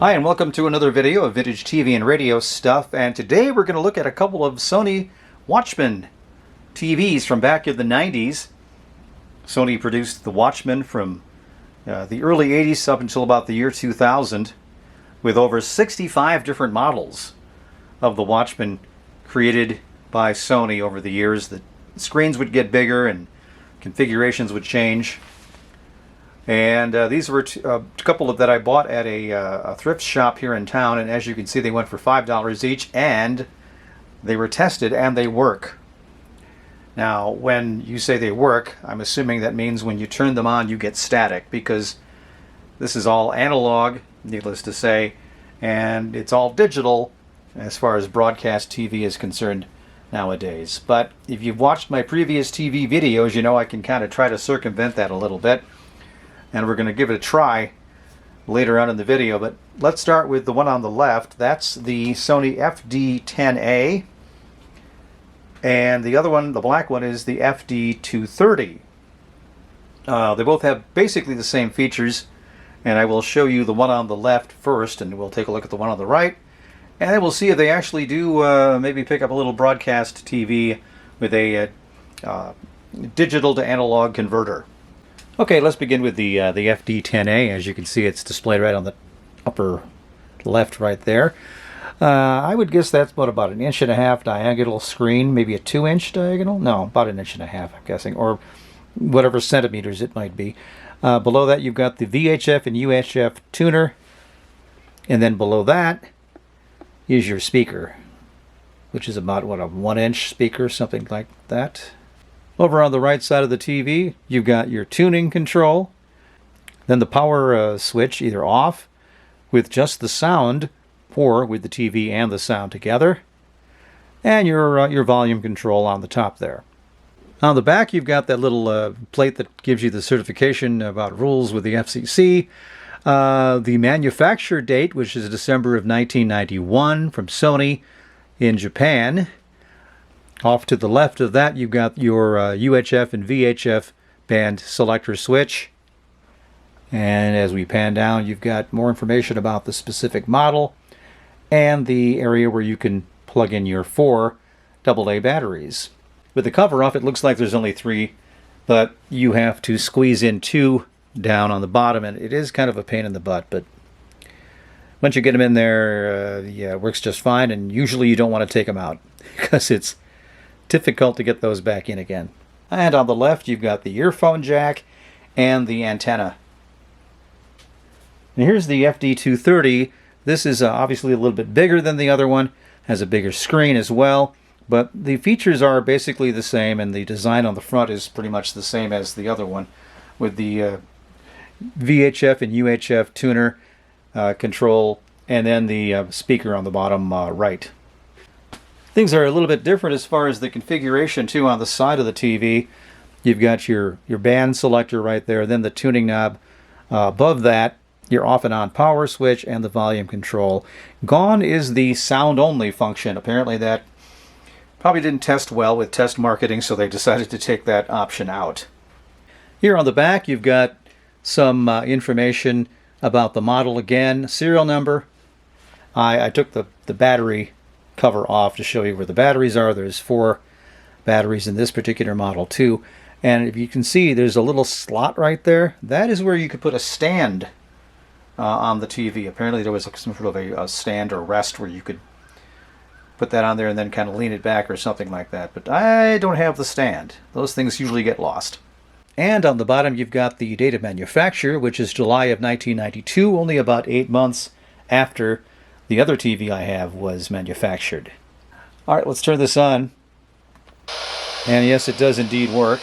Hi and welcome to another video of vintage TV and radio stuff, and today we're going to look at a couple of Sony Watchman TVs from back in the 90s. Sony produced the Watchman from the early 80s up until about the year 2000 with over 65 different models of the Watchman created by Sony over the years. The screens would get bigger and configurations would change. And these were a couple of that I bought at a thrift shop here in town, and as you can see they went for $5 each, and they were tested and they work. Now when you say they work, I'm assuming that means when you turn them on you get static, because this is all analog, needless to say, and it's all digital as far as broadcast TV is concerned nowadays. But if you've watched my previous TV videos, you know I can kind of try to circumvent that a little bit. And we're going to give it a try later on in the video. But let's start with the one on the left. That's the Sony FD10A. And the other one, the black one, is the FD230. They both have basically the same features. And I will show you the one on the left first, and we'll take a look at the one on the right. And then we'll see if they actually do maybe pick up a little broadcast TV with a digital to analog converter. Okay, let's begin with the FD10A. As you can see, it's displayed right on the upper left right there. I would guess that's about an 1.5 inch diagonal screen, maybe a 2-inch diagonal? No, about 1.5 inches, I'm guessing, or whatever centimeters it might be. Below that, you've got the VHF and UHF tuner, and then below that is your speaker, which is about, what, a 1-inch speaker, something like that. Over on the right side of the TV, you've got your tuning control, then the power switch, either off with just the sound or with the TV and the sound together, and your volume control on the top there. On the back, you've got that little plate that gives you the certification about rules with the FCC, the manufacture date, which is December of 1991 from Sony in Japan. Off to the left of that, you've got your UHF and VHF band selector switch. And as we pan down, you've got more information about the specific model and the area where you can plug in your 4 AA batteries. With the cover off, it looks like there's only 3, but you have to squeeze in 2 down on the bottom, and it is kind of a pain in the butt, but once you get them in there, yeah, it works just fine, and usually you don't want to take them out because it's difficult to get those back in again. And on the left, you've got the earphone jack and the antenna. And here's the FD230. This is obviously a little bit bigger than the other one, has a bigger screen as well, but the features are basically the same, and the design on the front is pretty much the same as the other one, with the VHF and UHF tuner control, and then the speaker on the bottom right. Things are a little bit different as far as the configuration too. On the side of the TV, you've got your band selector right there, then the tuning knob. Above that, your off and on power switch and the volume control. Gone is the sound only function. Apparently that probably didn't test well with test marketing, so they decided to take that option out. Here on the back, you've got some information about the model again, serial number. I took the battery cover off to show you where the batteries are. There's 4 batteries in this particular model too, and if you can see, there's a little slot right there. That is where you could put a stand on the TV. Apparently there was some sort of a stand or rest where you could put that on there and then kind of lean it back or something like that, but I don't have the stand. Those things usually get lost. And on the bottom, you've got the date of manufacture, which is July of 1992, only about 8 months after the other TV I have was manufactured. All right, let's turn this on. And yes, it does indeed work.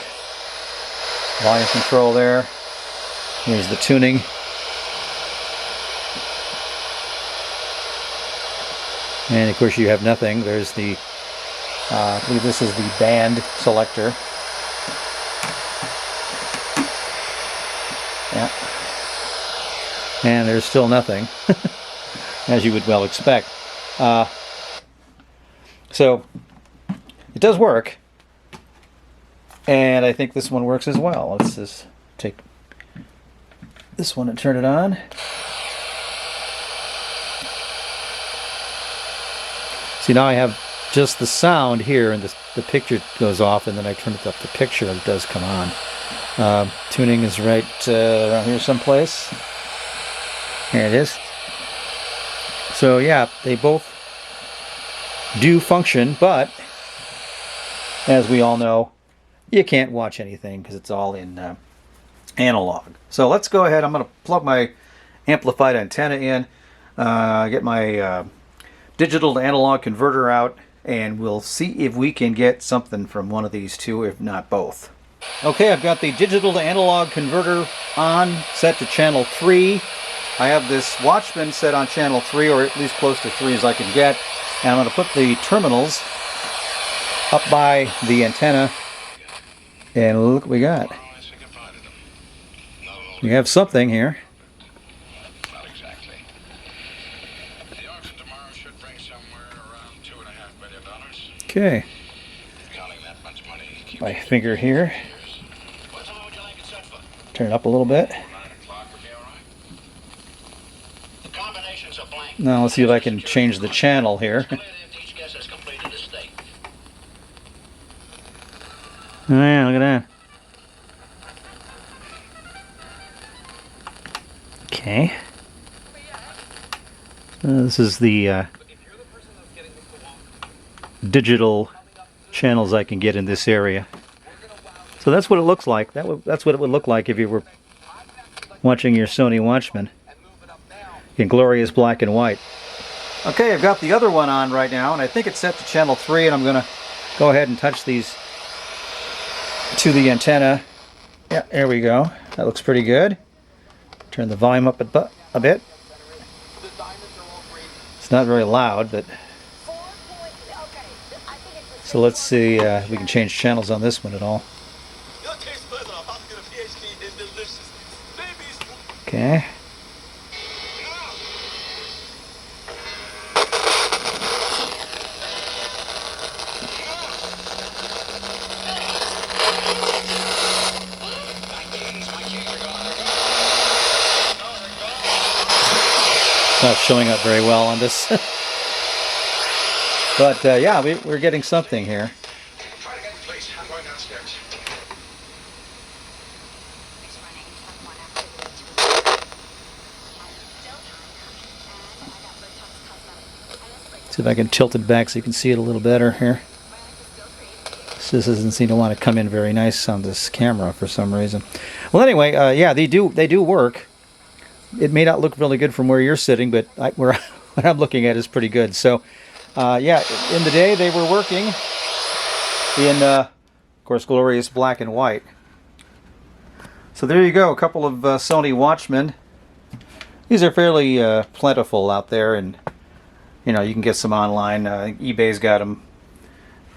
Volume control there. Here's the tuning. And of course you have nothing. There's the, I believe this is the band selector. Yeah. And there's still nothing. As you would well expect. So it does work, and I think this one works as well. Let's just take this one and turn it on. See, now I have just the sound here, and the picture goes off, and then I turn it up the picture, and it does come on. Tuning is right around here someplace. Here it is. So yeah, they both do function, but as we all know, you can't watch anything because it's all in analog. So let's go ahead. I'm going to plug my amplified antenna in, get my digital to analog converter out, and we'll see if we can get something from one of these two, if not both. Okay, I've got the digital to analog converter on, set to channel 3. I have this Watchman set on channel 3, or at least close to 3 as I can get. And I'm going to put the terminals up by the antenna, and look what we got. We have something here. Not exactly. The auction tomorrow should bring somewhere around $2.5 million. Okay. Counting that much money. My finger here. What time would you like it set for? Turn it up a little bit. 9 o'clock would be all right. The combinations are blank. Now let's see if I can change the channel here. Each guess has completed the state. Oh yeah, look at that. Okay. This is the digital channels I can get in this area. So that's what it looks like. That's what it would look like if you were watching your Sony Watchman in glorious black and white. Okay, I've got the other one on right now, and I think it's set to channel 3, and I'm going to go ahead and touch these to the antenna. Yeah, there we go. That looks pretty good. Turn the volume up a bit. It's not very loud, but... So let's see if we can change channels on this one at all. Okay. Not showing up very well on this. But yeah, we're getting something here. Try to get in place. I'm going downstairs. See if I can tilt it back so you can see it a little better here. This doesn't seem to want to come in very nice on this camera for some reason. Well, anyway, yeah, they do work. It may not look really good from where you're sitting, but what I'm looking at is pretty good. So, yeah, in the day they were working in, of course, glorious black and white. So there you go, a couple of Sony Watchmen. These are fairly plentiful out there, and you know, you can get some online. eBay's got them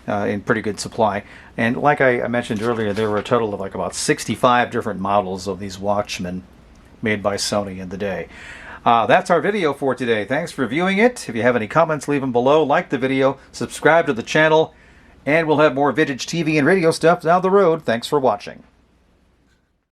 in pretty good supply. And like I mentioned earlier, there were a total of like about 65 different models of these Watchmen made by Sony in the day. That's our video for today. Thanks for viewing it. If you have any comments, leave them below. Like the video, subscribe to the channel, and we'll have more vintage TV and radio stuff down the road. Thanks for watching.